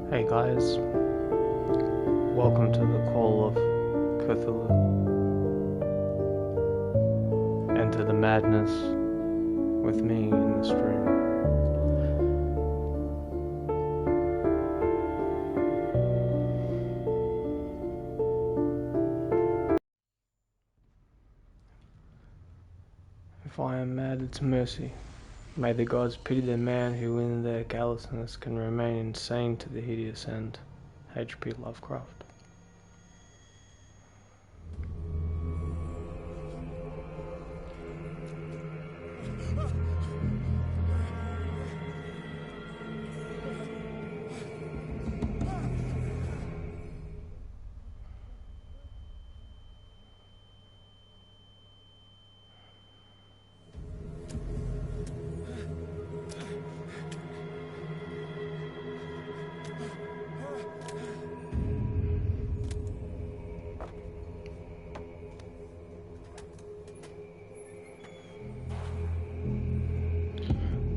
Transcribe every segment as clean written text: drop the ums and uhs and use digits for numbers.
Hey guys, welcome to the call of Cthulhu. Enter the madness with me in the stream. If I am mad, it's mercy. May the gods pity the man who in their callousness can remain insane to the hideous end. H.P. Lovecraft.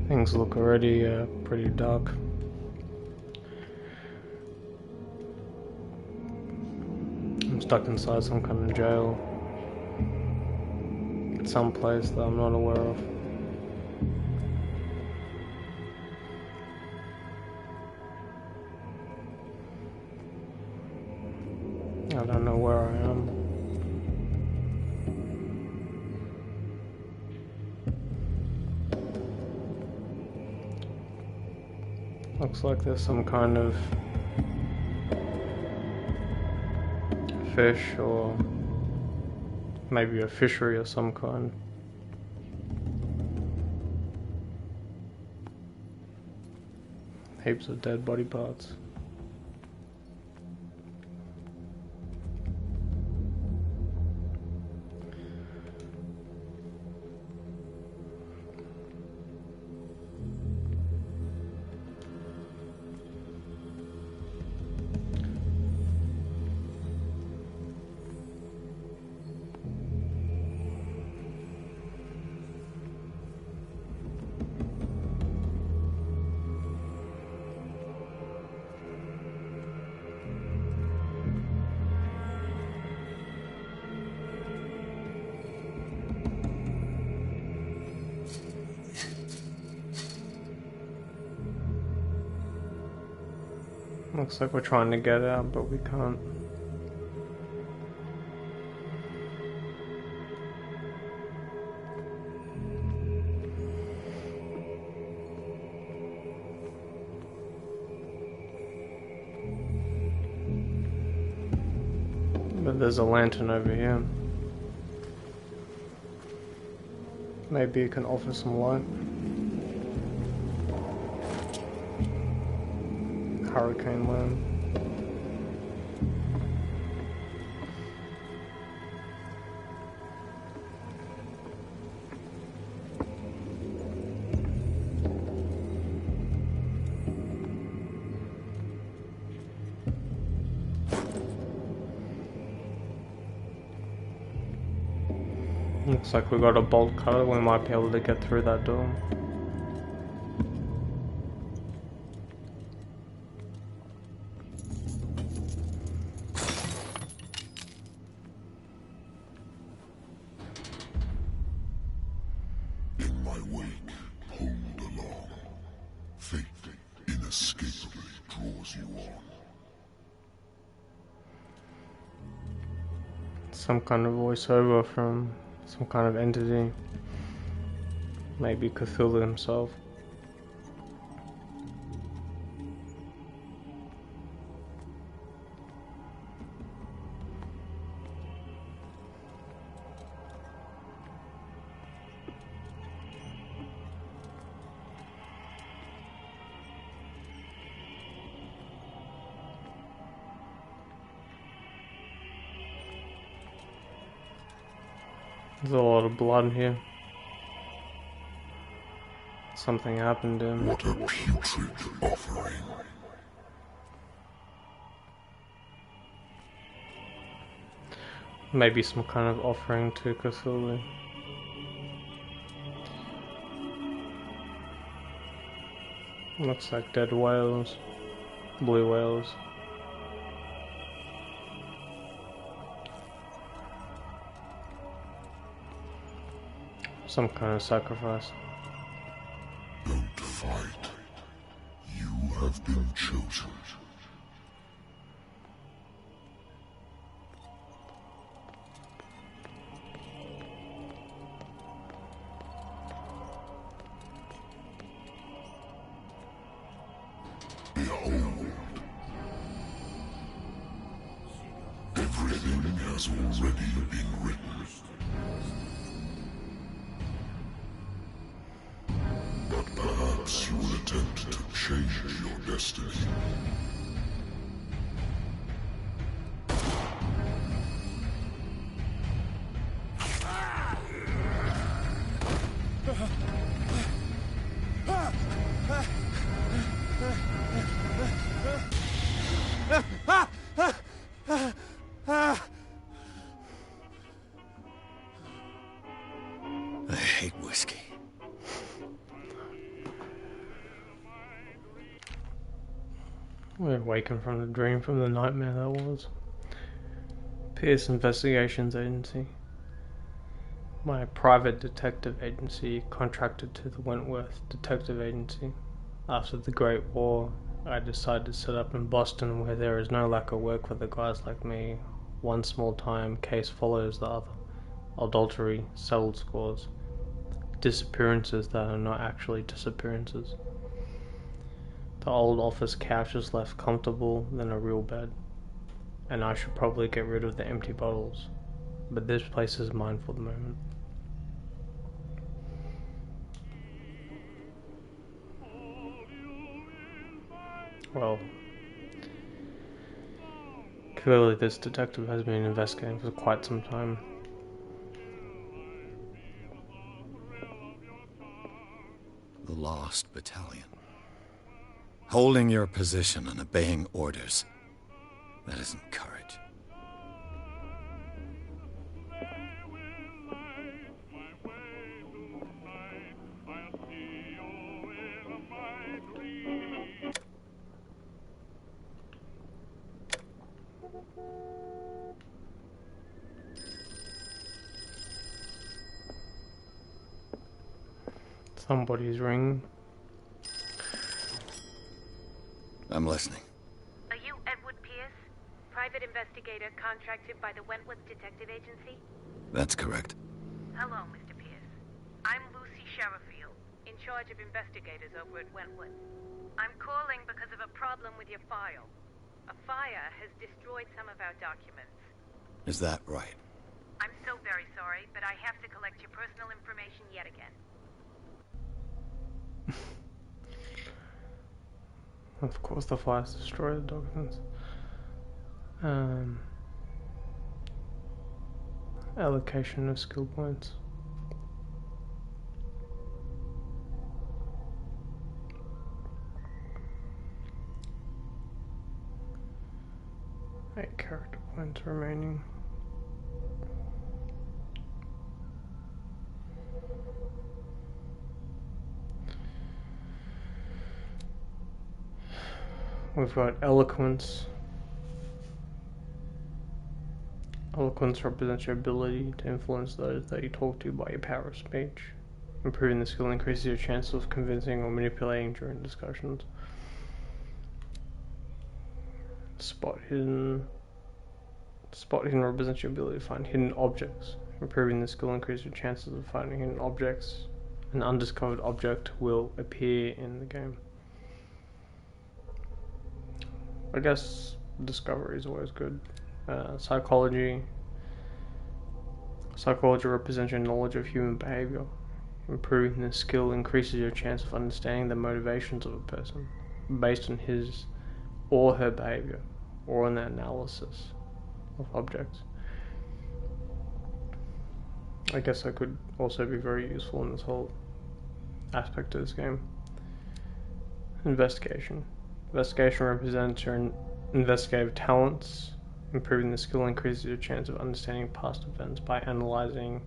Things look already pretty dark. I'm stuck inside some kind of jail. Some place that I'm not aware of. I don't know where I am. Looks like there's some kind of fish or maybe a fishery of some kind. Heaps of dead body parts. Looks like we're trying to get out, but we can't. But there's a lantern over here. Maybe it can offer some light. Hurricane lamp. Looks like we got a bolt cutter, we might be able to get through that door. In my wake, pulled along, fate inescapably draws you on. Some kind of voiceover from some kind of entity. Maybe Cthulhu himself. There's a lot of blood here. Something happened to him. What a putrid offering. Maybe some kind of offering to Cthulhu. Looks like dead whales. Blue whales. Some kind of sacrifice. Don't fight. You have been chosen. Behold. Everything has already been written. But perhaps you will attempt to change your destiny. I hate whiskey. We're awakened from the dream, from the nightmare that was. Pierce Investigations Agency. My private detective agency contracted to the Wentworth Detective Agency. After the Great War, I decided to set up in Boston, where there is no lack of work for the guys like me. One small time case follows the other. Adultery, settled scores. Disappearances that are not actually disappearances. The old office couch is less comfortable than a real bed, and I should probably get rid of the empty bottles, but this place is mine for the moment. Well, clearly this detective has been investigating for quite some time. The Lost Battalion. Holding your position and obeying orders. That isn't courage. Somebody's ringing. I'm listening. Are you Edward Pierce, private investigator contracted by the Wentworth Detective Agency? That's correct. Hello, Mr. Pierce. I'm Lucy Sherifield, in charge of investigators over at Wentworth. I'm calling because of a problem with your file. A fire has destroyed some of our documents. Is that right? I'm so very sorry, but I have to collect your personal information yet again. Of course the fires destroy the documents. Allocation of skill points. Eight character points remaining. We've got eloquence. Eloquence represents your ability to influence those that you talk to by your power of speech. Improving the skill increases your chance of convincing or manipulating during discussions. Spot hidden. Spot hidden represents your ability to find hidden objects. Improving the skill increases your chances of finding hidden objects. An undiscovered object will appear in the game. I guess discovery is always good. Psychology. Psychology represents your knowledge of human behavior. Improving this skill increases your chance of understanding the motivations of a person based on his or her behavior or on the analysis of objects. I guess that could also be very useful in this whole aspect of this game. Investigation. Investigation represents your investigative talents. Improving the skill increases your chance of understanding past events by analyzing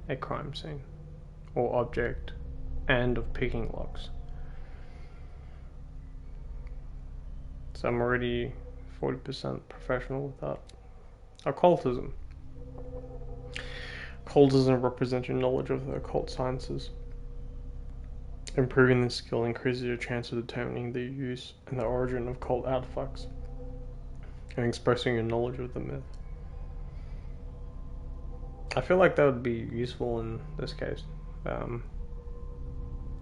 a crime scene or object and of picking locks. So I'm already 40% professional with that. Occultism. Occultism represents your knowledge of the occult sciences. Improving this skill increases your chance of determining the use and the origin of occult artifacts and expressing your knowledge of the myth. I feel like that would be useful in this case.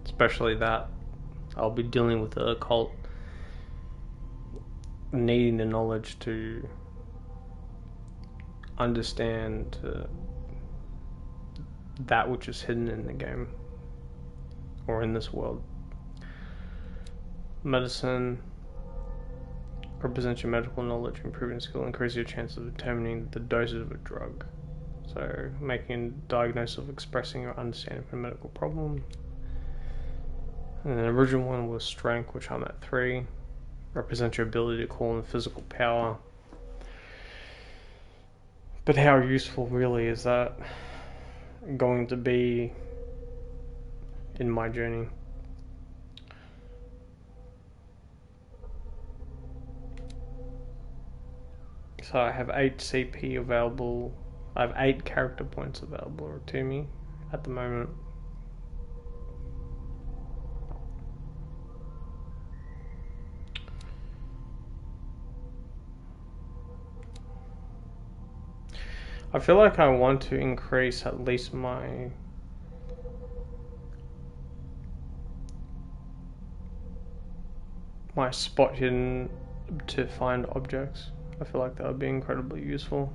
Especially that I'll be dealing with the occult, needing the knowledge to understand that which is hidden in the game or in this world. Medicine represents your medical knowledge, improving skill, increases your chance of determining the dosage of a drug. So making a diagnosis of expressing or understanding a medical problem. And the original one was strength, which I'm at 3. Represents your ability to call in physical power. But how useful really is that going to be in my journey? So I have 8 CP available. I have 8 character points available to me at the moment. I feel like I want to increase at least my spot hidden to find objects. I feel like that would be incredibly useful.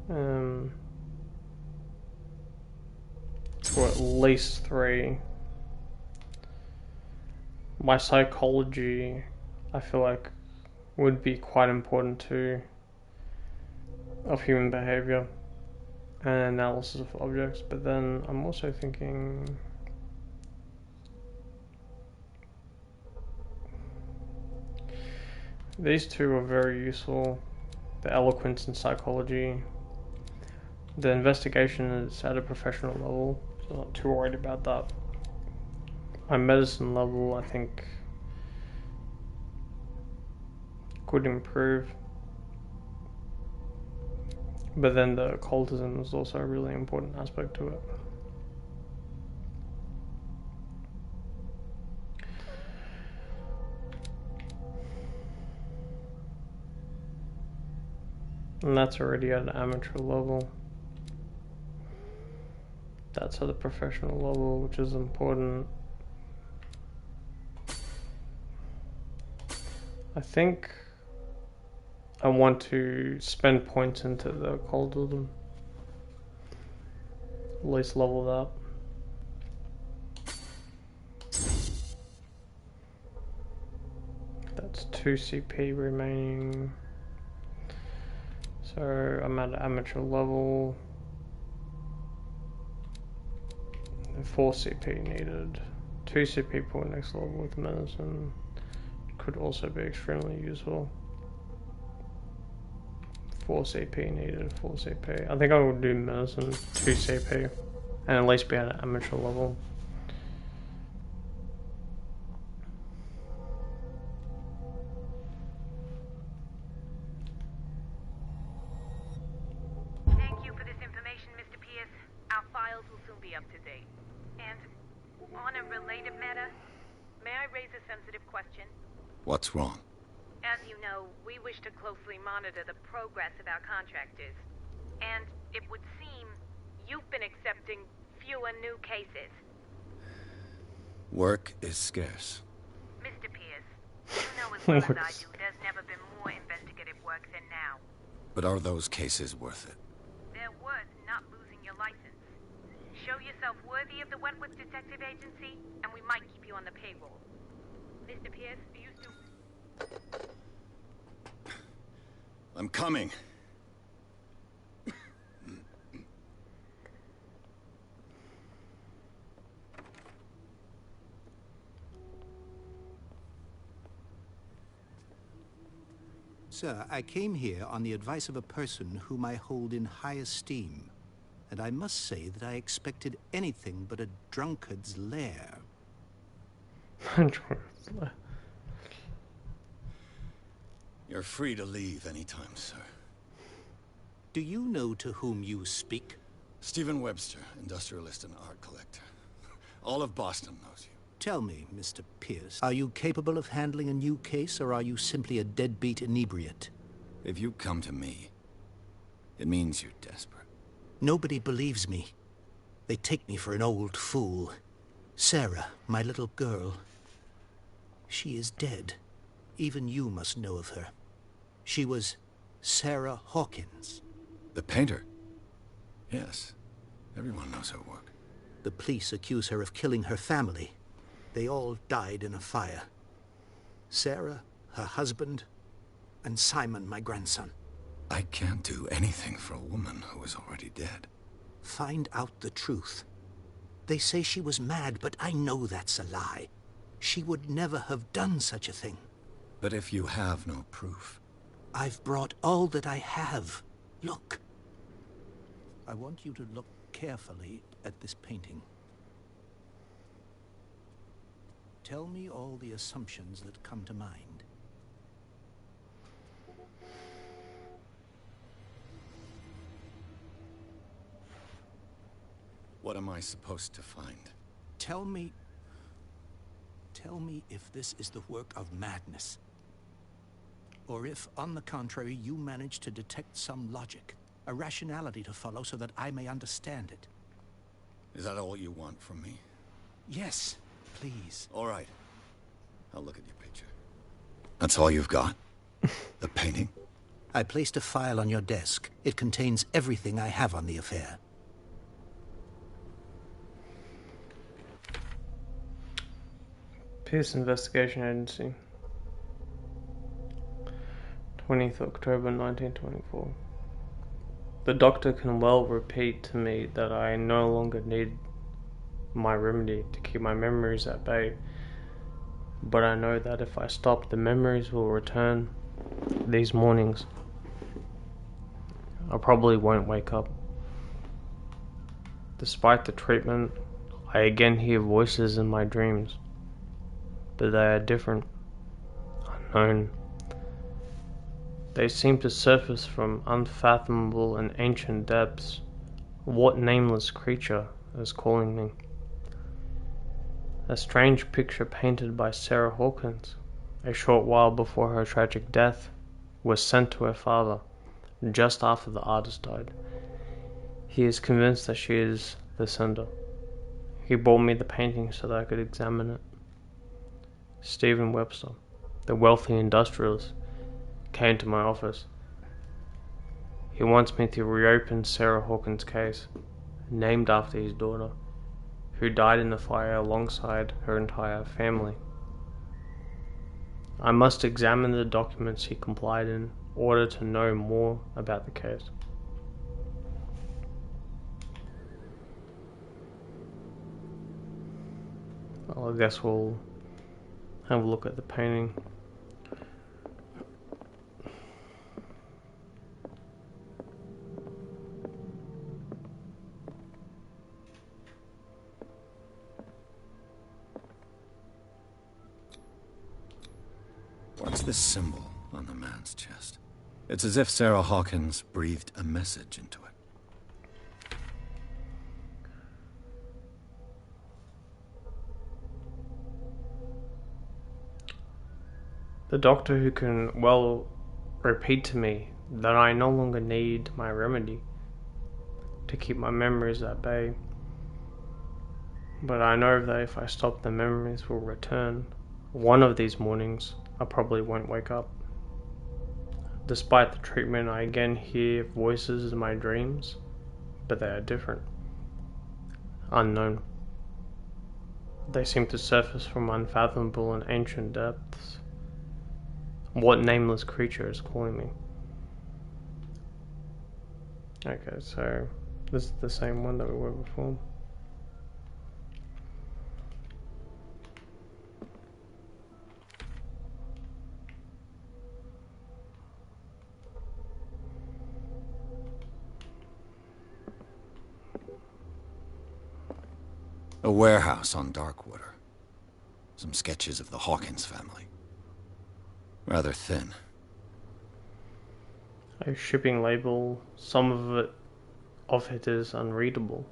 For at least 3. My psychology, I feel like, would be quite important too, of human behavior and analysis of objects. But then I'm also thinking these 2 are very useful. The eloquence and psychology. The investigation is at a professional level, so I'm not too worried about that. My medicine level, I think, could improve. But then the occultism is also a really important aspect to it. And that's already at an amateur level. That's at the professional level, which is important. I think I want to spend points into the occultism. At least level that. That's 2 CP remaining. So I'm at amateur level. 4 CP needed. 2 CP for next level with medicine. Could also be extremely useful. 4 CP needed, 4 CP. I think I would do medicine, 2 CP. And at least be at an amateur level. Thank you for this information, Mr. Pierce. Our files will soon be up to date. And on a related matter, may I raise a sensitive question? What's wrong? As you know, we wish to closely monitor the progress of our contractors. And it would seem you've been accepting fewer new cases. Work is scarce. Mr. Pierce, you know as well as I do, there's never been more investigative work than now. But are those cases worth it? They're worth not losing your license. Show yourself worthy of the Wentworth Detective Agency, and we might keep you on the payroll. Mr. Pierce, are you still... I'm coming. Sir, I came here on the advice of a person whom I hold in high esteem, and I must say that I expected anything but a drunkard's lair. You're free to leave anytime, sir. Do you know to whom you speak? Stephen Webster, industrialist and art collector. All of Boston knows you. Tell me, Mr. Pierce, are you capable of handling a new case, or are you simply a deadbeat inebriate? If you come to me, it means you're desperate. Nobody believes me. They take me for an old fool. Sarah, my little girl, she is dead. Even you must know of her. She was Sarah Hawkins. The painter? Yes. Everyone knows her work. The police accuse her of killing her family. They all died in a fire. Sarah, her husband, and Simon, my grandson. I can't do anything for a woman who is already dead. Find out the truth. They say she was mad, but I know that's a lie. She would never have done such a thing. But if you have no proof... I've brought all that I have. Look. I want you to look carefully at this painting. Tell me all the assumptions that come to mind. What am I supposed to find? Tell me if this is the work of madness. Or if, on the contrary, you manage to detect some logic, a rationality to follow so that I may understand it. Is that all you want from me? Yes, please. All right. I'll look at your picture. That's all you've got? The painting? I placed a file on your desk. It contains everything I have on the affair. Pierce Investigation Agency, 20th October 1924. The doctor can well repeat to me that I no longer need my remedy to keep my memories at bay, but I know that if I stop, the memories will return these mornings. I probably won't wake up. Despite the treatment, I again hear voices in my dreams, but they are different, unknown. They seem to surface from unfathomable and ancient depths. What nameless creature is calling me? A strange picture painted by Sarah Hawkins, a short while before her tragic death, was sent to her father, just after the artist died. He is convinced that she is the sender. He brought me the painting so that I could examine it. Stephen Webster, the wealthy industrialist, came to my office. He wants me to reopen Sarah Hawkins' case, named after his daughter, who died in the fire alongside her entire family. I must examine the documents he complied in order to know more about the case. Well, I guess we'll have a look at the painting. What's this symbol on the man's chest? It's as if Sarah Hawkins breathed a message into it. The doctor who can well repeat to me that I no longer need my remedy to keep my memories at bay. But I know that if I stop, the memories will return. One of these mornings, I probably won't wake up. Despite the treatment, I again hear voices in my dreams, but they are different, unknown. They seem to surface from unfathomable and ancient depths. What nameless creature is calling me? Okay, so this is the same one that we were before. A warehouse on Darkwater. Some sketches of the Hawkins family. Rather thin. a shipping label. Some of it is unreadable,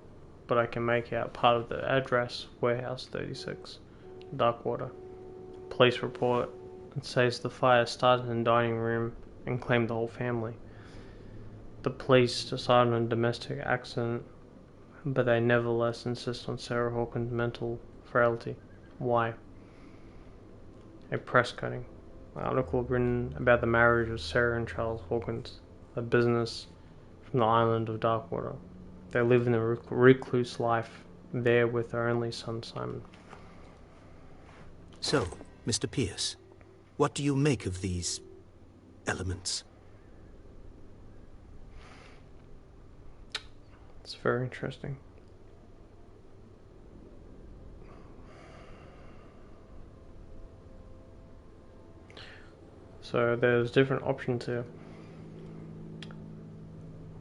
but I can make out part of the address, Warehouse 36, Darkwater. Police report. It says the fire started in the dining room and claimed the whole family. The police decide on a domestic accident, but they nevertheless insist on Sarah Hawkins' mental frailty. Why? A press cutting. An article written about the marriage of Sarah and Charles Hawkins, a business from the island of Darkwater. They live in a recluse life there with their only son, Simon. So, Mr. Pierce, what do you make of these elements? It's very interesting. So there's different options here.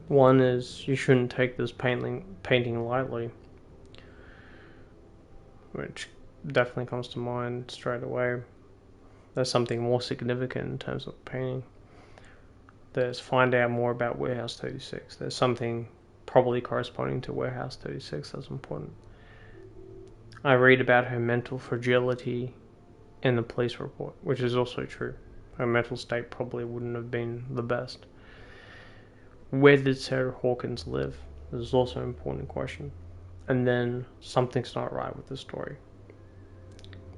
One is you shouldn't take this painting lightly, which definitely comes to mind straight away. There's something more significant in terms of painting. There's find out more about Warehouse 36. There's something probably corresponding to Warehouse 36 that's important. I read about her mental fragility in the police report, which is also true. Her mental state probably wouldn't have been the best. Where did Sarah Hawkins live? This is also an important question. And then something's not right with the story.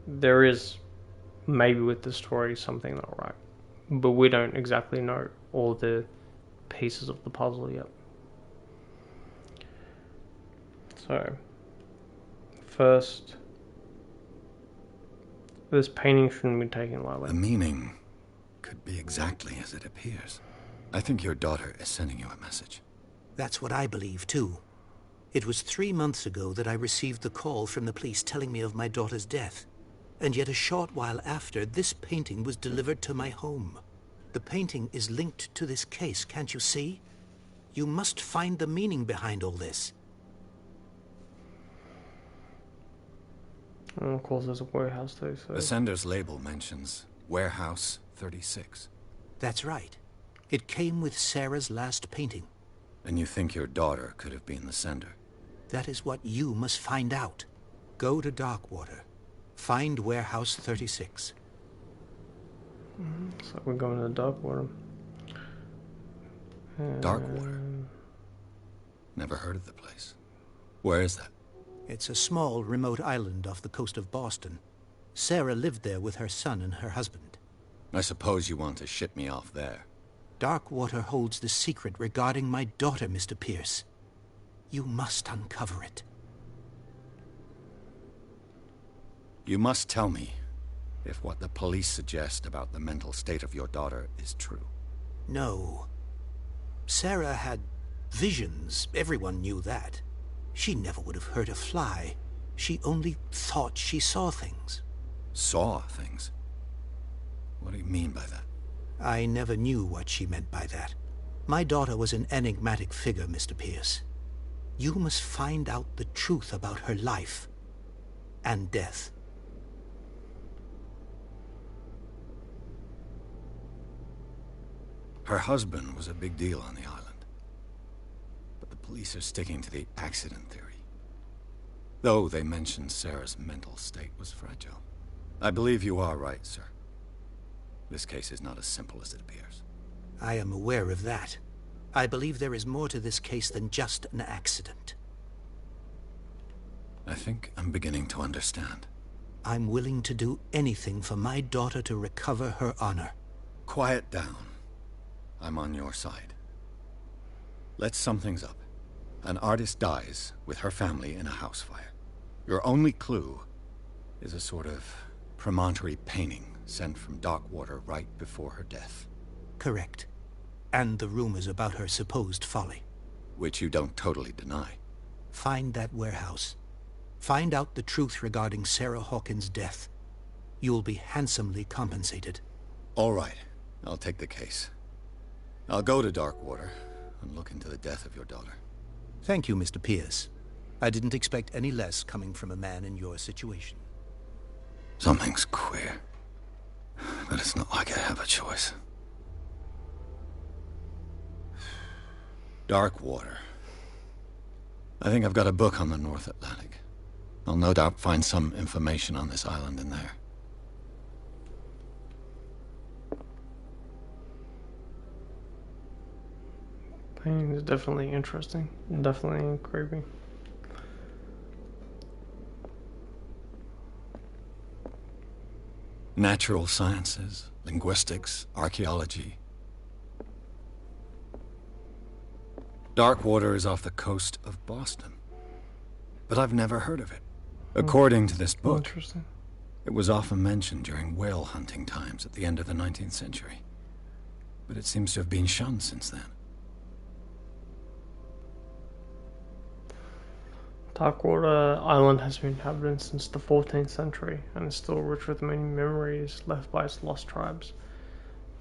There is maybe with the story something not right, but we don't exactly know all the pieces of the puzzle yet. So, first, this painting shouldn't be taken lightly. The meaning could be exactly as it appears. I think your daughter is sending you a message. That's what I believe, too. It was 3 months ago that I received the call from the police telling me of my daughter's death. And yet a short while after, this painting was delivered to my home. The painting is linked to this case, can't you see? You must find the meaning behind all this. And of course there's a warehouse too, so... The sender's label mentions Warehouse 36. That's right. It came with Sarah's last painting. And you think your daughter could have been the sender? That is what you must find out. Go to Darkwater. Find Warehouse 36. So we're going to Darkwater. Darkwater? Never heard of the place. Where is that? It's a small, remote island off the coast of Boston. Sarah lived there with her son and her husband. I suppose you want to ship me off there. Darkwater holds the secret regarding my daughter, Mr. Pierce. You must uncover it. You must tell me if what the police suggest about the mental state of your daughter is true. No. Sarah had visions. Everyone knew that. She never would have hurt a fly. She only thought she saw things. Saw things? What do you mean by that? I never knew what she meant by that. My daughter was an enigmatic figure, Mr. Pierce. You must find out the truth about her life and death. Her husband was a big deal on the island. But the police are sticking to the accident theory. Though they mentioned Sarah's mental state was fragile. I believe you are right, sir. This case is not as simple as it appears. I am aware of that. I believe there is more to this case than just an accident. I think I'm beginning to understand. I'm willing to do anything for my daughter to recover her honor. Quiet down. I'm on your side. Let's sum things up. An artist dies with her family in a house fire. Your only clue is a sort of promontory painting sent from Darkwater right before her death. Correct. And the rumors about her supposed folly. Which you don't totally deny. Find that warehouse. Find out the truth regarding Sarah Hawkins' death. You'll be handsomely compensated. All right. I'll take the case. I'll go to Darkwater and look into the death of your daughter. Thank you, Mr. Pierce. I didn't expect any less coming from a man in your situation. Something's queer. But it's not like I have a choice. Dark water. I think I've got a book on the North Atlantic. I'll no doubt find some information on this island in there. Painting is definitely interesting. Definitely creepy. Natural sciences, linguistics, archaeology. Darkwater is off the coast of Boston. But I've never heard of it. According to this book, Interesting. it was often mentioned during whale hunting times at the end of the 19th century. But it seems to have been shunned since then. Darkwater Island has been inhabited since the 14th century and is still rich with many memories left by its lost tribes.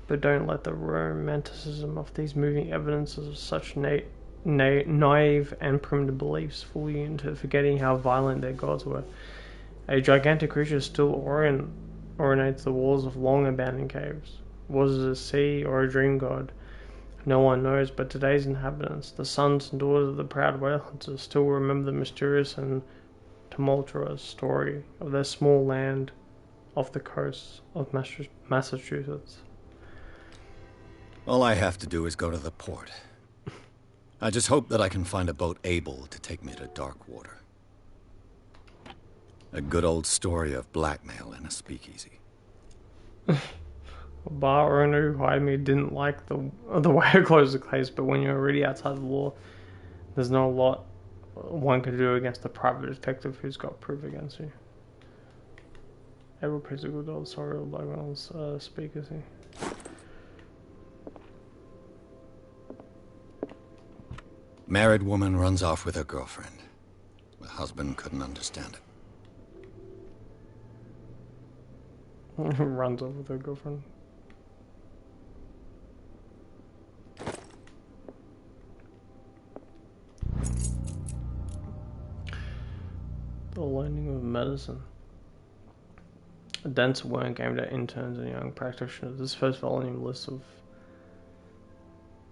But don't let the romanticism of these moving evidences of such naive and primitive beliefs fool you into forgetting how violent their gods were. A gigantic creature still ornates the walls of long abandoned caves. Was it a sea or a dream god? No one knows, but today's inhabitants, the sons and daughters of the proud whale hunters, still remember the mysterious and tumultuous story of their small land off the coast of Massachusetts. All I have to do is go to the port. I just hope that I can find a boat able to take me to Darkwater. A good old story of blackmail in a speakeasy. A bar owner who hired me didn't like the way I closed the case, but when you're already outside the law, there's not a lot one can do against a private detective who's got proof against you. Every piece of good old sorry old black man's speakers here. Married woman runs off with her girlfriend. The husband couldn't understand it. Runs off with her girlfriend. The learning of medicine. A dense work aimed at interns and young practitioners. This first volume list of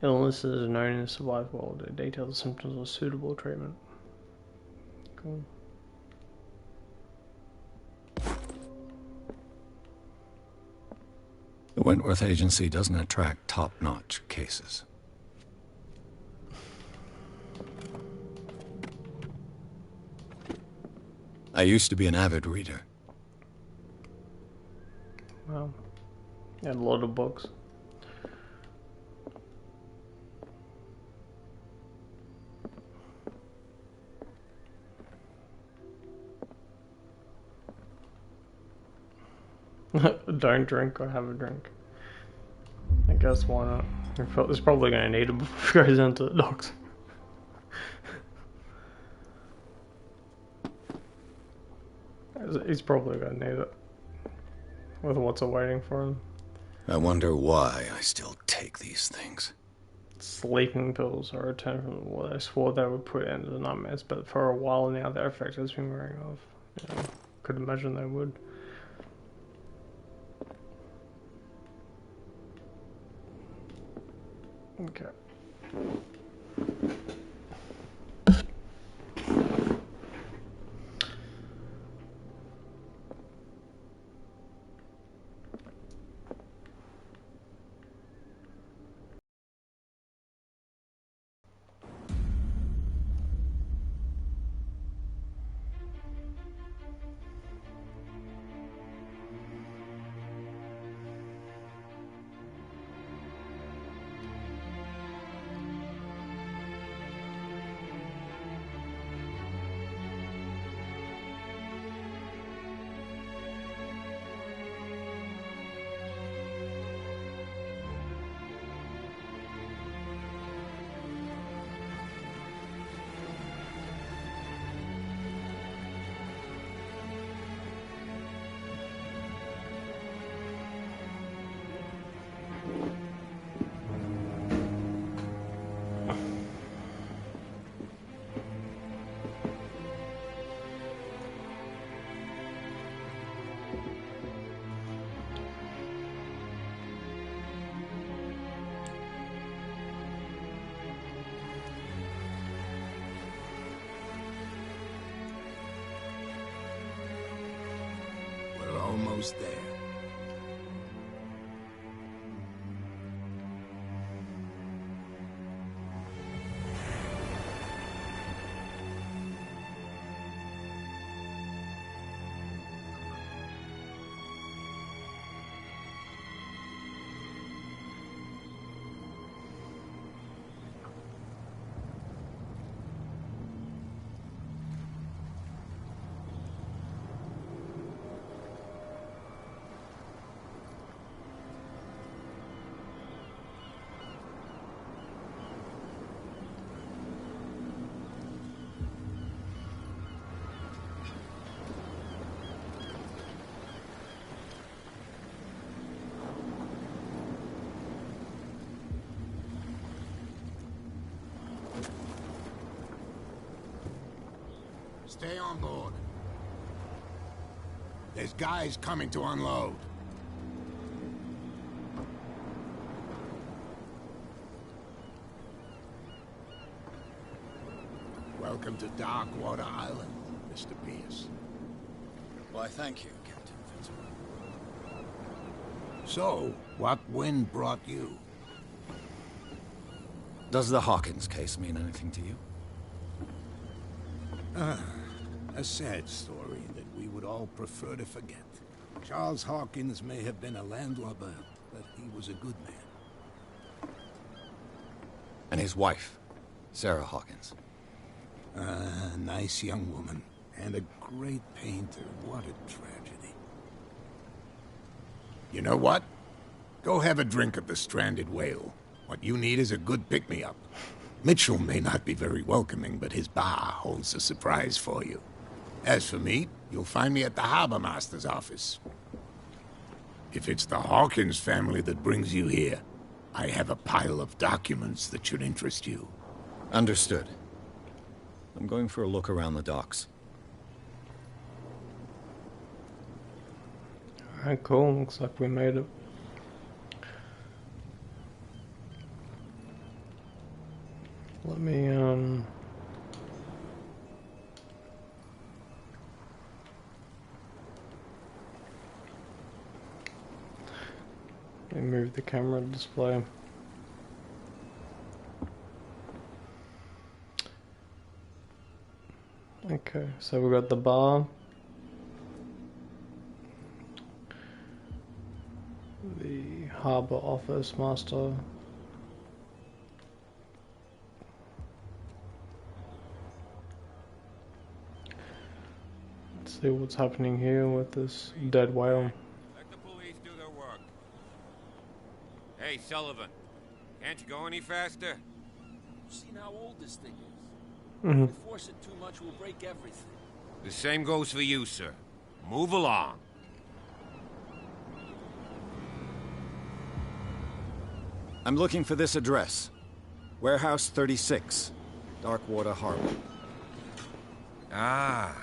illnesses known in the survived world. It details the symptoms of suitable treatment. Cool. The Wentworth Agency doesn't attract top-notch cases. I used to be an avid reader. Wow. You had a lot of books. Don't drink or have a drink. I guess why not? He's probably going to need it before he goes into the docks. He's probably going to need it with what's awaiting for him. I wonder why I still take these things. Sleeping pills are a term from what they swore they would put into the nightmares, but for a while now their effect has been wearing off. Yeah, could imagine they would. Okay. almost there. Stay on board. There's guys coming to unload. Welcome to Darkwater Island, Mr. Pierce. Why, thank you, Captain Fitzroy. So, what wind brought you? Does the Hawkins case mean anything to you? A sad story that we would all prefer to forget. Charles Hawkins may have been a landlubber, but he was a good man. And his wife, Sarah Hawkins. A nice young woman, and a great painter. What a tragedy. You know what? Go have a drink at the Stranded Whale. What you need is a good pick-me-up. Mitchell may not be very welcoming, but his bar holds a surprise for you. As for me, you'll find me at the Harbor Master's office. If it's the Hawkins family that brings you here, I have a pile of documents that should interest you. Understood. I'm going for a look around the docks. Alright, cool. Looks like we made it. Let me, let me move the camera display. Okay, so we got the bar, the Harbor Office Master, let's see what's happening here with this dead whale. Let the police do their work. Hey, Sullivan, can't you go any faster? You've seen how old this thing is. Mm-hmm. If we force it too much, we'll break everything. The same goes for you, sir. Move along. I'm looking for this address. Warehouse 36, Darkwater Harbor. Ah.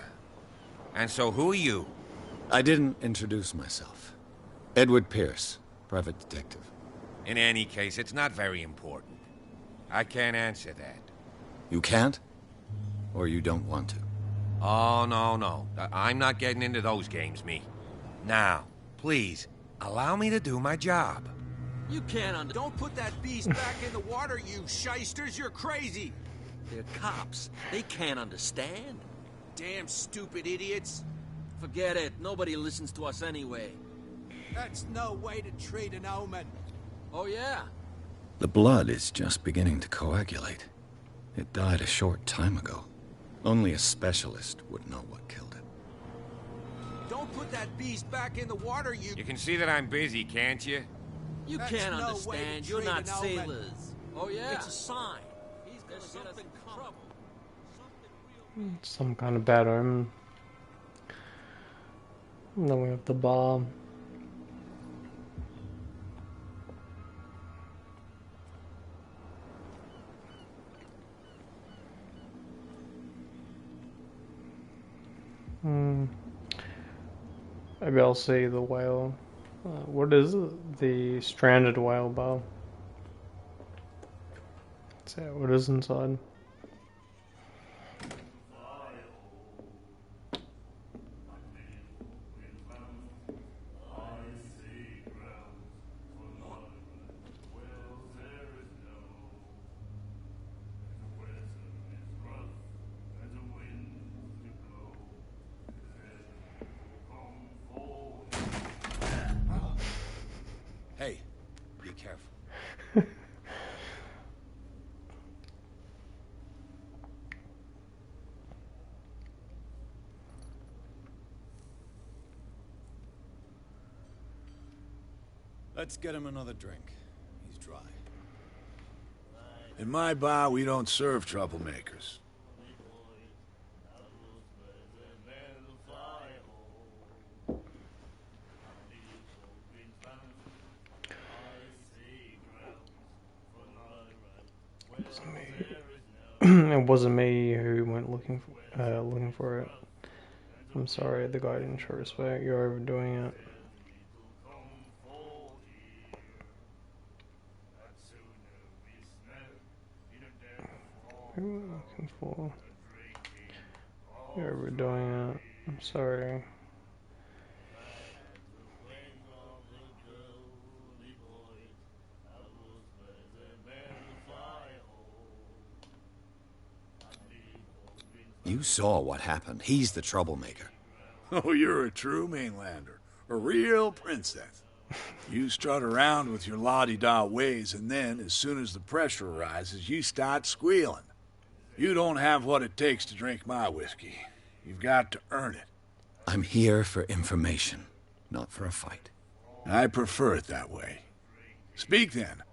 And so who are you? I didn't introduce myself. Edward Pierce, private detective. In any case, it's not very important. I can't answer that. You can't? Or you don't want to? Oh, no. I'm not getting into those games, me. Now, please, allow me to do my job. You can't Don't put that beast back in the water, you shysters! You're crazy! They're cops. They can't understand. Damn stupid idiots. Forget it. Nobody listens to us anyway. That's no way to treat an omen. Oh, yeah? The blood is just beginning to coagulate. It died a short time ago. Only a specialist would know what killed it. Don't put that beast back in the water, you... You can see that I'm busy, can't you? You That's can't no understand. way to You're treat not an omen. sailors. Oh, yeah? It's a sign. He's gonna get us in trouble. Something real... Some kind of bad omen. And then we have the bar. Maybe I'll see the whale. What is it? The stranded whale bar. Let's see what is inside. Let's get him another drink. He's dry. In my bar, we don't serve troublemakers. It wasn't me who went looking for it. I'm sorry, the guy didn't show respect. You're overdoing it. Who am I looking for? You're overdoing it. I'm sorry. You saw what happened. He's the troublemaker. Oh, you're a true mainlander. A real princess. You strut around with your la-di-da ways, and then, as soon as the pressure rises, you start squealing. You don't have what it takes to drink my whiskey. You've got to earn it. I'm here for information, not for a fight. I prefer it that way. Speak then.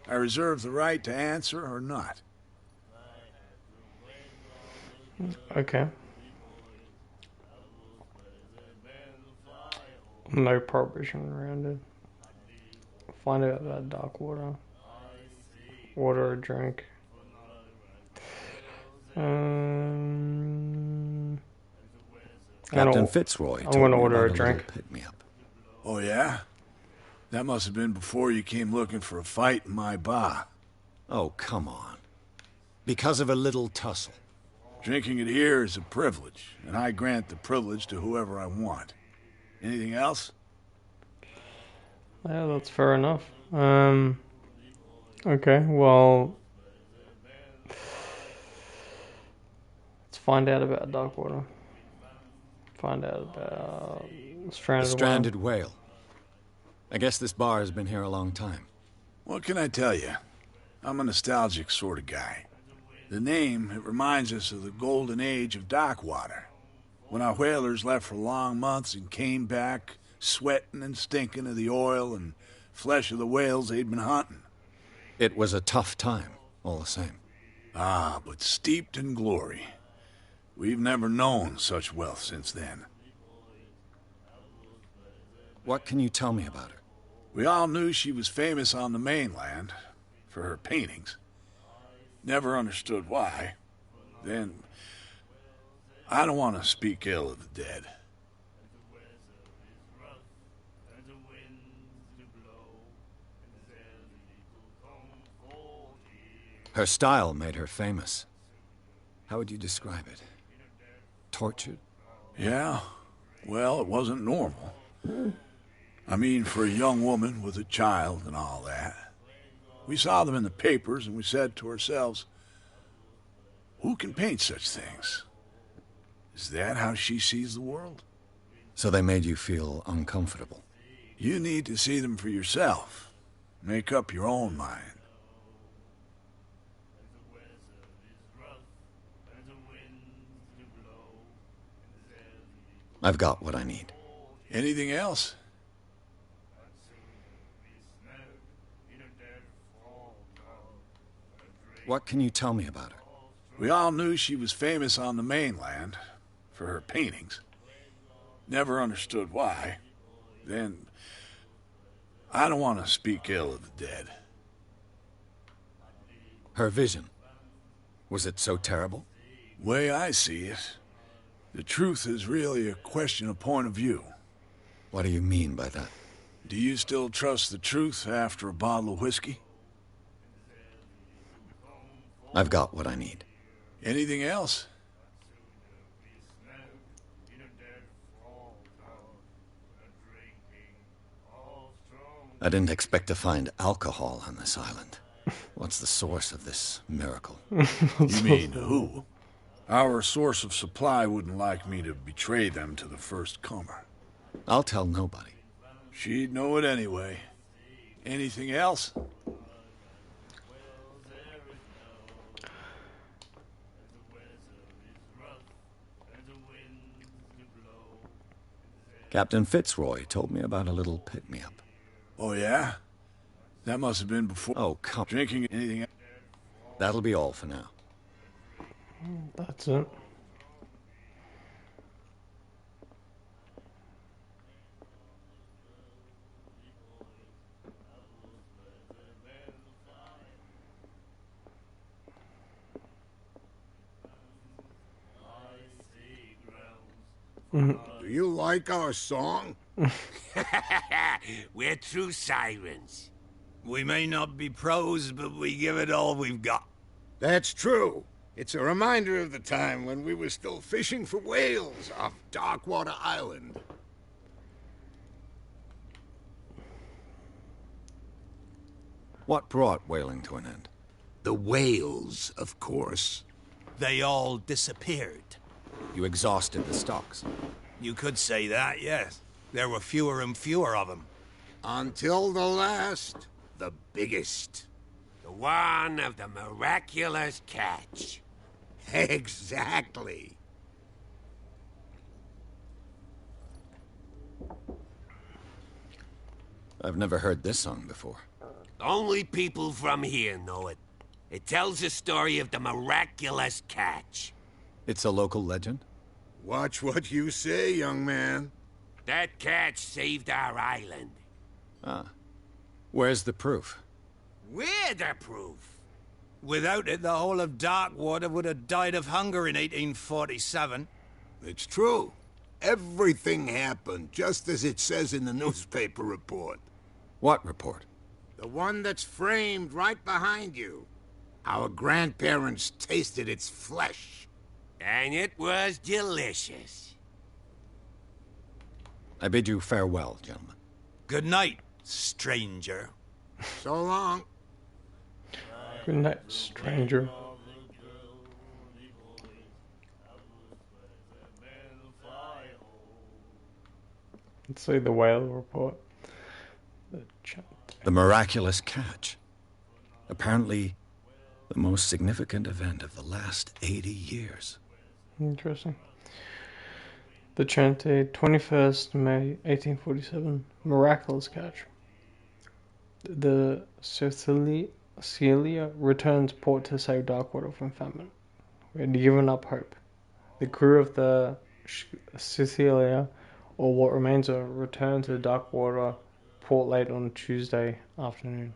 I reserve the right to answer or not. Okay. No prohibition around it. Find out about dark water. Order a drink. Captain Fitzroy I'm told gonna me order about a drink. Pick-me-up. Oh, yeah? That must have been before you came looking for a fight in my bar. Oh, come on. Because of a little tussle. Drinking it here is a privilege, and I grant the privilege to whoever I want. Anything else? Yeah, that's fair enough. Okay, well, let's find out about Darkwater. Find out about A Stranded stranded whale. I guess this bar has been here a long time. What can I tell you? I'm a nostalgic sort of guy. The name, it reminds us of the golden age of Darkwater, when our whalers left for long months and came back sweating and stinking of the oil and flesh of the whales they'd been hunting. It was a tough time, all the same. Ah, but steeped in glory. We've never known such wealth since then. What can you tell me about her? We all knew she was famous on the mainland for her paintings. Never understood why. Then, I don't want to speak ill of the dead. Her style made her famous. How would you describe it? Tortured? Yeah, well, it wasn't normal. I mean, for a young woman with a child and all that. We saw them in the papers and we said to ourselves, who can paint such things? Is that how she sees the world? So they made you feel uncomfortable. You need to see them for yourself. Make up your own mind. I've got what I need. Anything else? What can you tell me about her? We all knew she was famous on the mainland for her paintings. Never understood why. Then, I don't want to speak ill of the dead. Her vision. Was it so terrible? Way I see it, the truth is really a question of point of view. What do you mean by that? Do you still trust the truth after a bottle of whiskey? I've got what I need. Anything else? I didn't expect to find alcohol on this island. What's the source of this miracle? You mean who? Our source of supply wouldn't like me to betray them to the first comer. I'll tell nobody. She'd know it anyway. Anything else? Captain Fitzroy told me about a little pick-me-up. Oh, yeah? That must have been before... Oh, come... Drinking anything... That'll be all for now. That's it. Do you like our song? We're true sirens. We may not be pros, but we give it all we've got. That's true. It's a reminder of the time when we were still fishing for whales off Darkwater Island. What brought whaling to an end? The whales, of course. They all disappeared. You exhausted the stocks. You could say that, yes. There were fewer and fewer of them. Until the last, the biggest. The one of the miraculous catch. Exactly. I've never heard this song before. Only people from here know it. It tells the story of the miraculous catch. It's a local legend? Watch what you say, young man. That catch saved our island. Ah. Where's the proof? We're the proof. Without it, the whole of Darkwater would have died of hunger in 1847. It's true. Everything happened just as it says in the newspaper report. What report? The one that's framed right behind you. Our grandparents tasted its flesh. And it was delicious. I bid you farewell, gentlemen. Good night, stranger. So long. Good night, stranger. Let's see the whale report. The miraculous catch. Apparently, the most significant event of the last 80 years. Interesting. The Chante, 21st May 1847. Miraculous catch. The Celia returns port to save Darkwater from famine. We had given up hope. The crew of the Cecilia, or what remains of it, returned to Darkwater port late on Tuesday afternoon.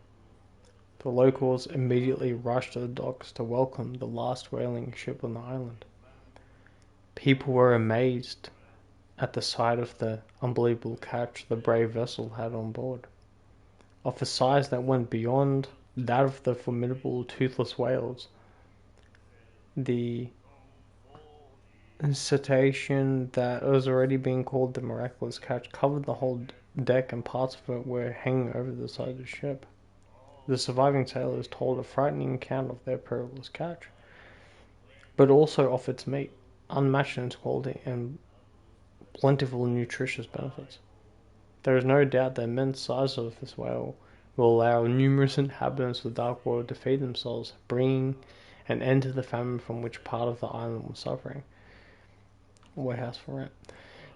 The locals immediately rushed to the docks to welcome the last whaling ship on the island. People were amazed at the sight of the unbelievable catch the brave vessel had on board, of a size that went beyond that of the formidable toothless whales. The cetacean that was already being called the miraculous catch covered the whole deck, and parts of it were hanging over the side of the ship. The surviving sailors told a frightening account of their perilous catch, but also of its meat, unmatched in its quality and plentiful nutritious benefits. There is no doubt the immense size of this whale will allow numerous inhabitants of the Darkwater to feed themselves, bringing an end to the famine from which part of the island was suffering. Warehouse for rent.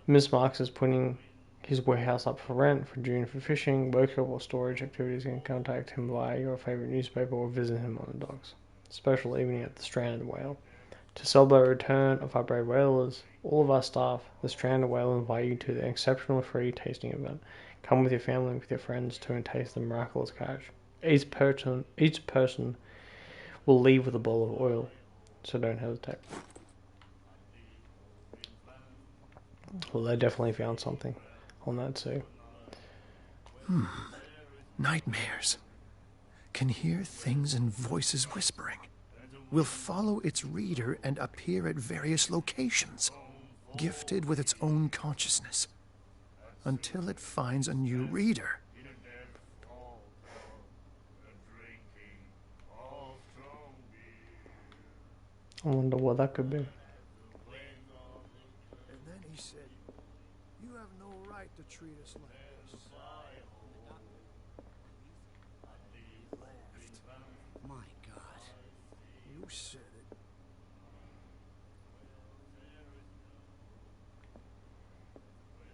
Miss Marks is putting his warehouse up for rent for June for fishing, workshop or storage activities. You can contact him via your favorite newspaper or visit him on the docks. Special evening at the Stranded Whale. To celebrate the return of our brave whalers, all of our staff, the Stranded Whale, invite you to the exceptional free tasting event. Come with your family and with your friends to taste the miraculous catch. Each person will leave with a bowl of oil, so don't hesitate. Well, they definitely found something on that too. Nightmares. Can hear things and voices whispering. Will follow its reader and appear at various locations, gifted with its own consciousness, until it finds a new reader. I wonder what that could be. And then he said, "You have no right to treat us like this." Laughed. My God. You said it.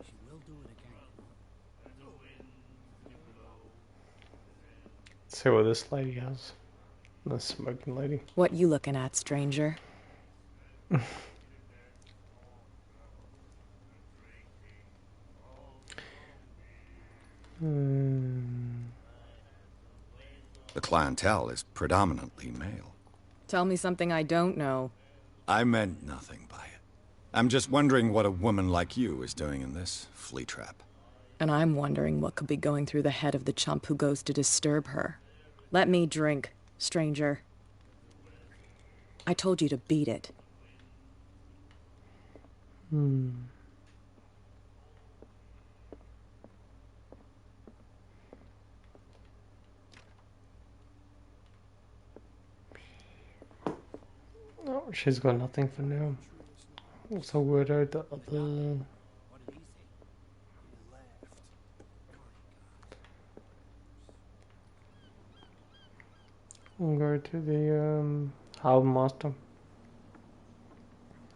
She will do it again. See what this lady has. The smoking lady. What you looking at, stranger? The clientele is predominantly male. Tell me something I don't know. I meant nothing by it. I'm just wondering what a woman like you is doing in this flea trap. And I'm wondering what could be going through the head of the chump who goes to disturb her. Let me drink, stranger. I told you to beat it. Oh, she's got nothing for now. Also word out the other... We'll go to the Harbour Master.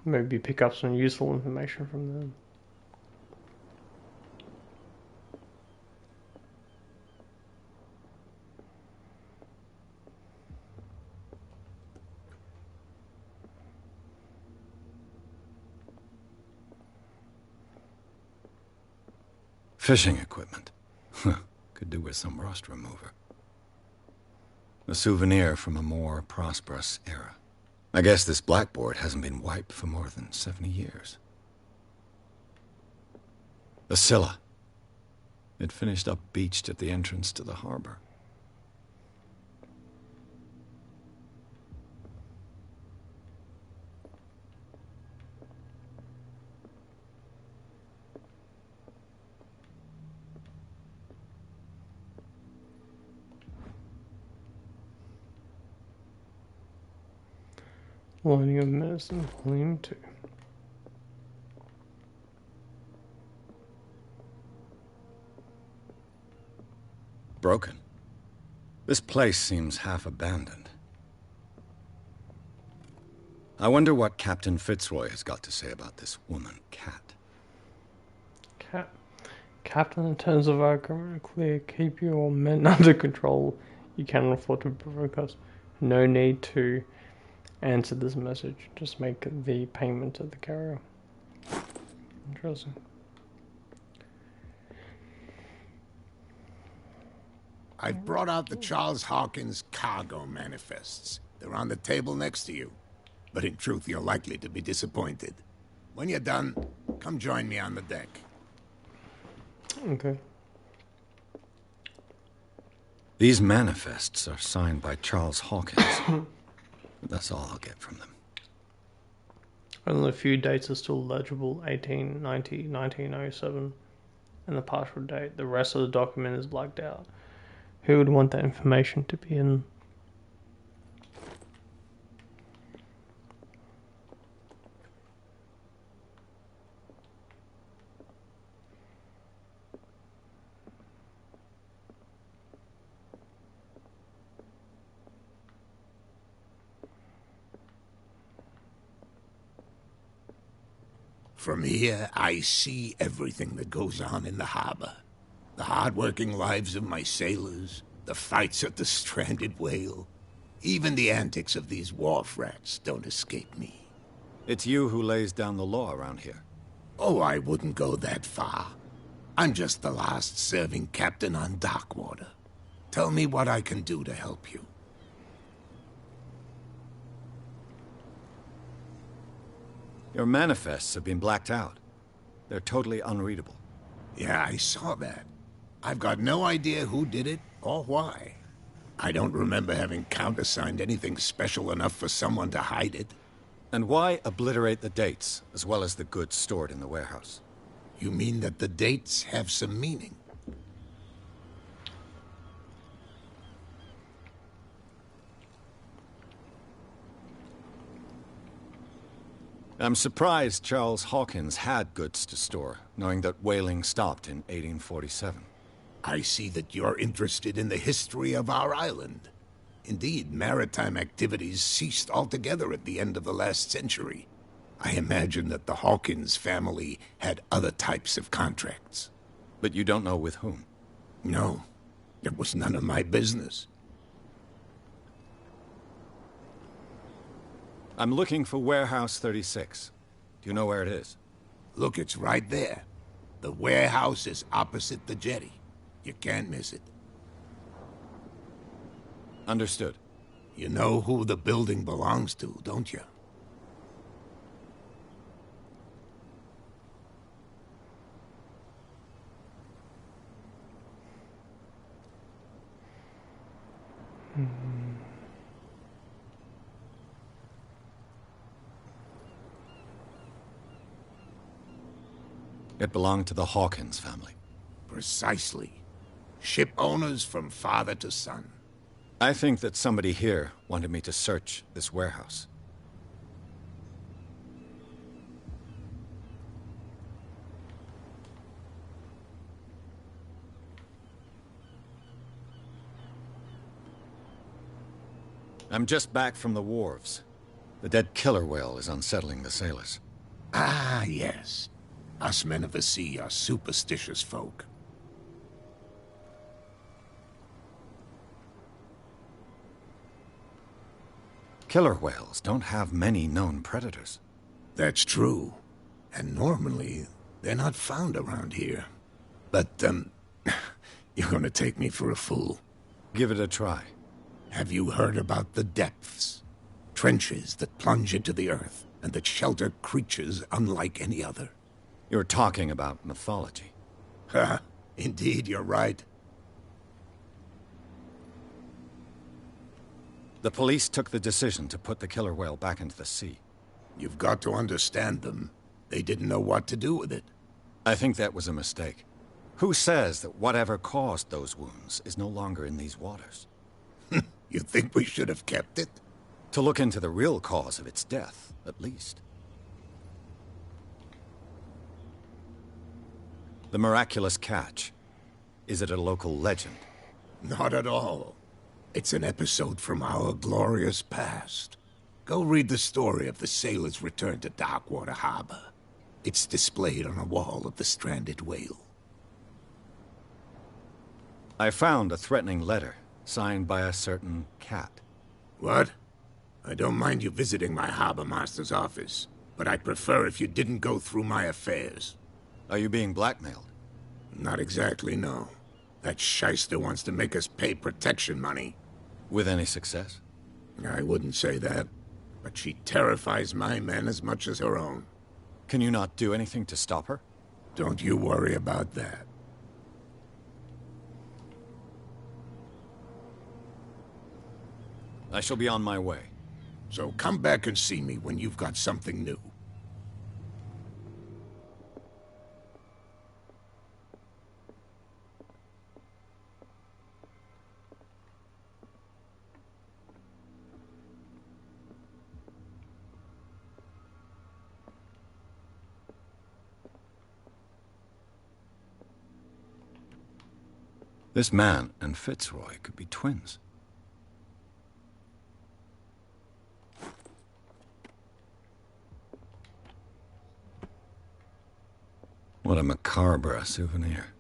Maybe pick up some useful information from them. Fishing equipment. Could do with some rust remover. A souvenir from a more prosperous era. I guess this blackboard hasn't been wiped for more than 70 years. The Scylla. It finished up beached at the entrance to the harbor. Learning of Medicine, Volume 2. Broken. This place seems half abandoned. I wonder what Captain Fitzroy has got to say about this woman, Cat. Captain, in terms of our agreement, clear. Keep your men under control. You cannot afford to provoke us. No need to answer this message. Just make the payment to the carrier. Interesting. I've brought out the Charles Hawkins cargo manifests. They're on the table next to you. But in truth, you're likely to be disappointed. When you're done, come join me on the deck. Okay. These manifests are signed by Charles Hawkins. That's all I'll get from them. Only a few dates are still legible: 1890, 1907, and the partial date. The rest of the document is blacked out. Who would want that information to be in? From here, I see everything that goes on in the harbor. The hard-working lives of my sailors, the fights at the stranded whale. Even the antics of these wharf rats don't escape me. It's you who lays down the law around here. Oh, I wouldn't go that far. I'm just the last serving captain on Darkwater. Tell me what I can do to help you. Your manifests have been blacked out. They're totally unreadable. Yeah, I saw that. I've got no idea who did it or why. I don't remember having countersigned anything special enough for someone to hide it. And why obliterate the dates, as well as the goods stored in the warehouse? You mean that the dates have some meaning? I'm surprised Charles Hawkins had goods to store, knowing that whaling stopped in 1847. I see that you're interested in the history of our island. Indeed, maritime activities ceased altogether at the end of the last century. I imagine that the Hawkins family had other types of contracts. But you don't know with whom? No, it was none of my business. I'm looking for Warehouse 36. Do you know where it is? Look, it's right there. The warehouse is opposite the jetty. You can't miss it. Understood. You know who the building belongs to, don't you? It belonged to the Hawkins family. Precisely. Ship owners from father to son. I think that somebody here wanted me to search this warehouse. I'm just back from the wharves. The dead killer whale is unsettling the sailors. Ah, yes. Us men of the sea are superstitious folk. Killer whales don't have many known predators. That's true. And normally, they're not found around here. But, you're gonna take me for a fool. Give it a try. Have you heard about the depths? Trenches that plunge into the earth, and that shelter creatures unlike any other. You're talking about mythology. Ha! Indeed, you're right. The police took the decision to put the killer whale back into the sea. You've got to understand them. They didn't know what to do with it. I think that was a mistake. Who says that whatever caused those wounds is no longer in these waters? You think we should have kept it? To look into the real cause of its death, at least. The miraculous catch. Is it a local legend? Not at all. It's an episode from our glorious past. Go read the story of the sailor's return to Darkwater Harbor. It's displayed on a wall of the stranded whale. I found a threatening letter, signed by a certain cat. What? I don't mind you visiting my harbor master's office, but I'd prefer if you didn't go through my affairs. Are you being blackmailed? Not exactly, no. That shyster wants to make us pay protection money. With any success? I wouldn't say that, but she terrifies my men as much as her own. Can you not do anything to stop her? Don't you worry about that. I shall be on my way. So come back and see me when you've got something new. This man and Fitzroy could be twins. What a macabre souvenir.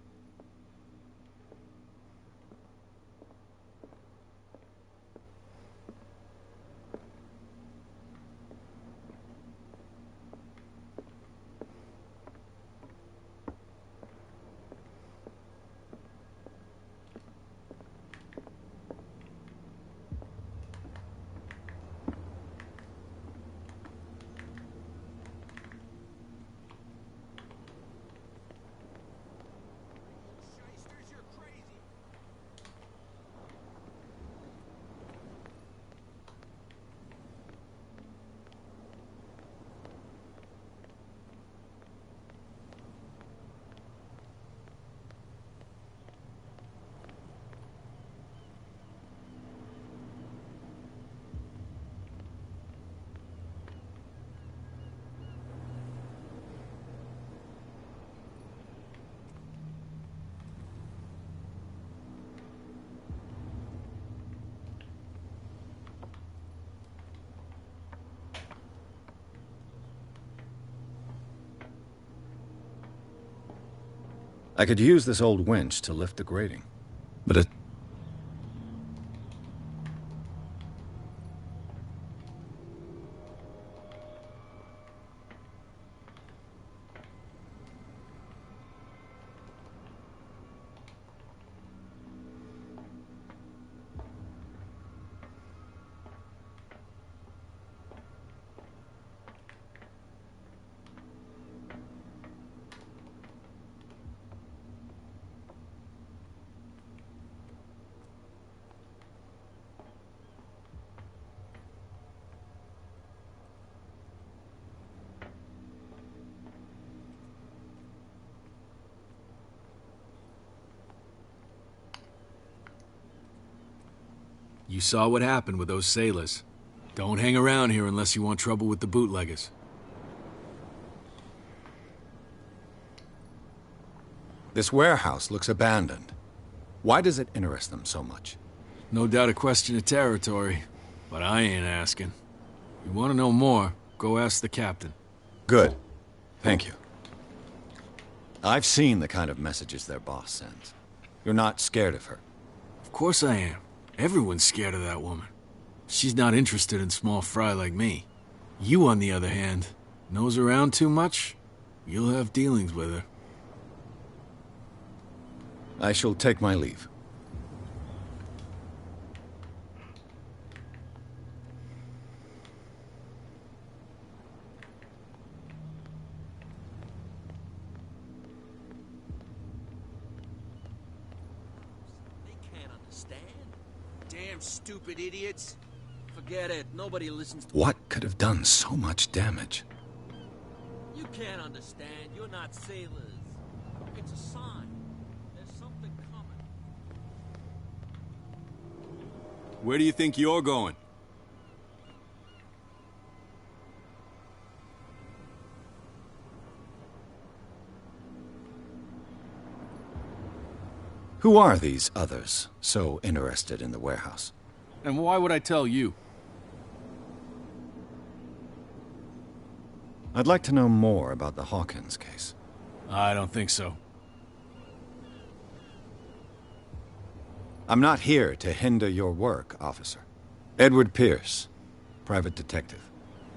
I could use this old winch to lift the grating, but it... You saw what happened with those sailors. Don't hang around here unless you want trouble with the bootleggers. This warehouse looks abandoned. Why does it interest them so much? No doubt a question of territory, but I ain't asking. If you want to know more, go ask the captain. Good. Thank you. I've seen the kind of messages their boss sends. You're not scared of her. Of course I am. Everyone's scared of that woman. She's not interested in small fry like me. You, on the other hand, nose around too much, you'll have dealings with her. I shall take my leave. Damn stupid idiots. Forget it. Nobody listens to... What could have done so much damage? You can't understand. You're not sailors. It's a sign. There's something coming. Where do you think you're going? Who are these others so interested in the warehouse? And why would I tell you? I'd like to know more about the Hawkins case. I don't think so. I'm not here to hinder your work, officer. Edward Pierce, private detective.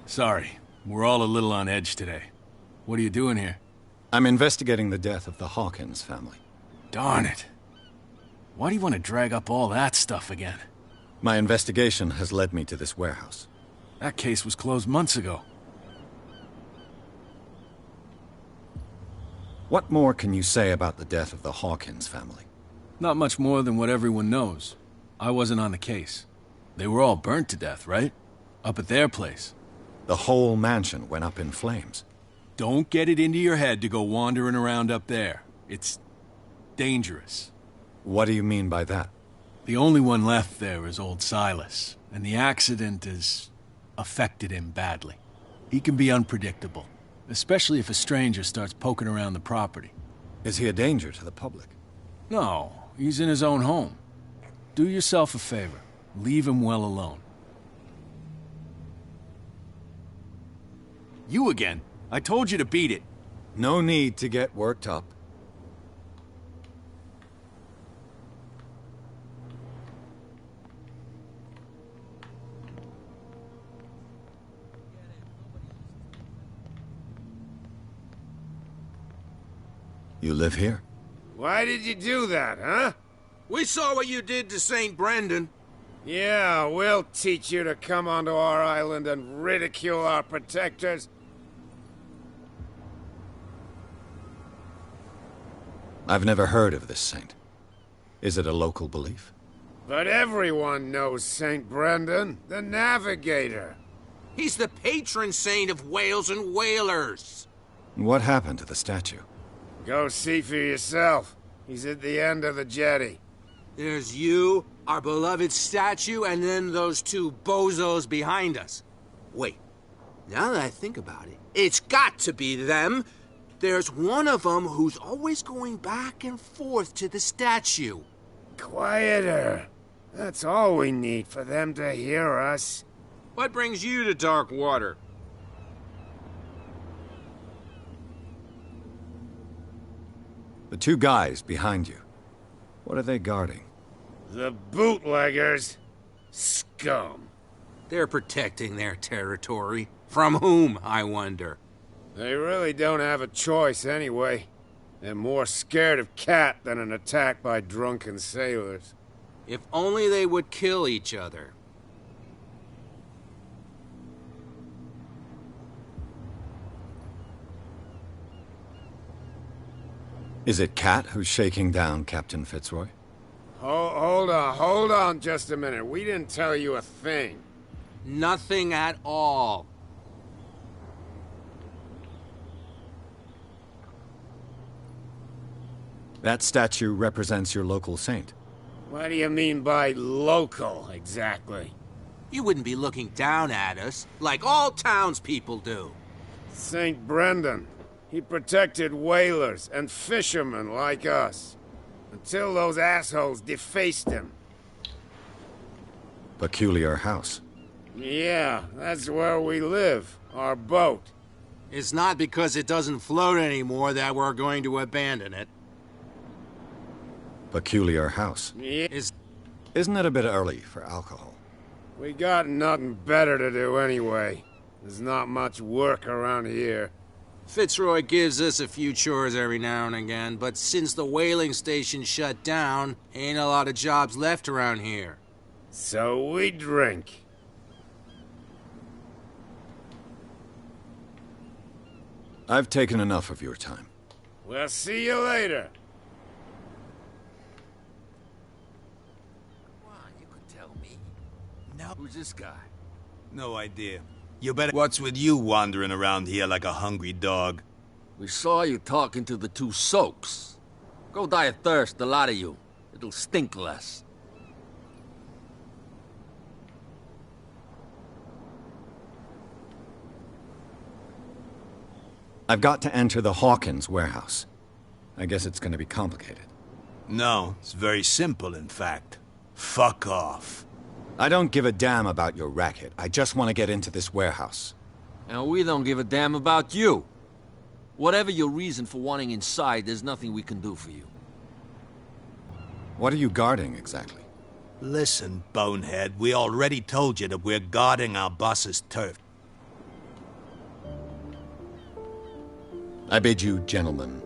Sorry, we're all a little on edge today. What are you doing here? I'm investigating the death of the Hawkins family. Darn it. Why do you want to drag up all that stuff again? My investigation has led me to this warehouse. That case was closed months ago. What more can you say about the death of the Hawkins family? Not much more than what everyone knows. I wasn't on the case. They were all burnt to death, right? Up at their place. The whole mansion went up in flames. Don't get it into your head to go wandering around up there. It's dangerous. What do you mean by that? The only one left there is old Silas, and the accident has affected him badly. He can be unpredictable, especially if a stranger starts poking around the property. Is he a danger to the public? No, he's in his own home. Do yourself a favor. Leave him well alone. You again? I told you to beat it. No need to get worked up. You live here? Why did you do that, huh? We saw what you did to St. Brendan. Yeah, we'll teach you to come onto our island and ridicule our protectors. I've never heard of this saint. Is it a local belief? But everyone knows St. Brendan, the navigator. He's the patron saint of whales and whalers. What happened to the statue? Go see for yourself. He's at the end of the jetty. There's you, our beloved statue, and then those two bozos behind us. Wait, now that I think about it, it's got to be them. There's one of them who's always going back and forth to the statue. Quieter. That's all we need for them to hear us. What brings you to dark water? The two guys behind you. What are they guarding? The bootleggers. Scum. They're protecting their territory. From whom, I wonder? They really don't have a choice anyway. They're more scared of Cat than an attack by drunken sailors. If only they would kill each other. Is it Cat who's shaking down Captain Fitzroy? Hold on just a minute. We didn't tell you a thing. Nothing at all. That statue represents your local saint. What do you mean by local, exactly? You wouldn't be looking down at us, like all townspeople do. St. Brendan. He protected whalers and fishermen like us. Until those assholes defaced him. Peculiar house. Yeah, that's where we live. Our boat. It's not because it doesn't float anymore that we're going to abandon it. Peculiar house. Yeah. Isn't it a bit early for alcohol? We got nothing better to do anyway. There's not much work around here. Fitzroy gives us a few chores every now and again, but since the whaling station shut down, ain't a lot of jobs left around here. So we drink. I've taken enough of your time. We'll see you later. Well, you could tell me. No. Who's this guy? No idea. You better... What's with you wandering around here like a hungry dog? We saw you talking to the two soaks. Go die of thirst, the lot of you. It'll stink less. I've got to enter the Hawkins warehouse. I guess it's going to be complicated. No, it's very simple, in fact. Fuck off. I don't give a damn about your racket. I just want to get into this warehouse. And we don't give a damn about you. Whatever your reason for wanting inside, there's nothing we can do for you. What are you guarding, exactly? Listen, bonehead, we already told you that we're guarding our boss's turf. I bid you, gentlemen,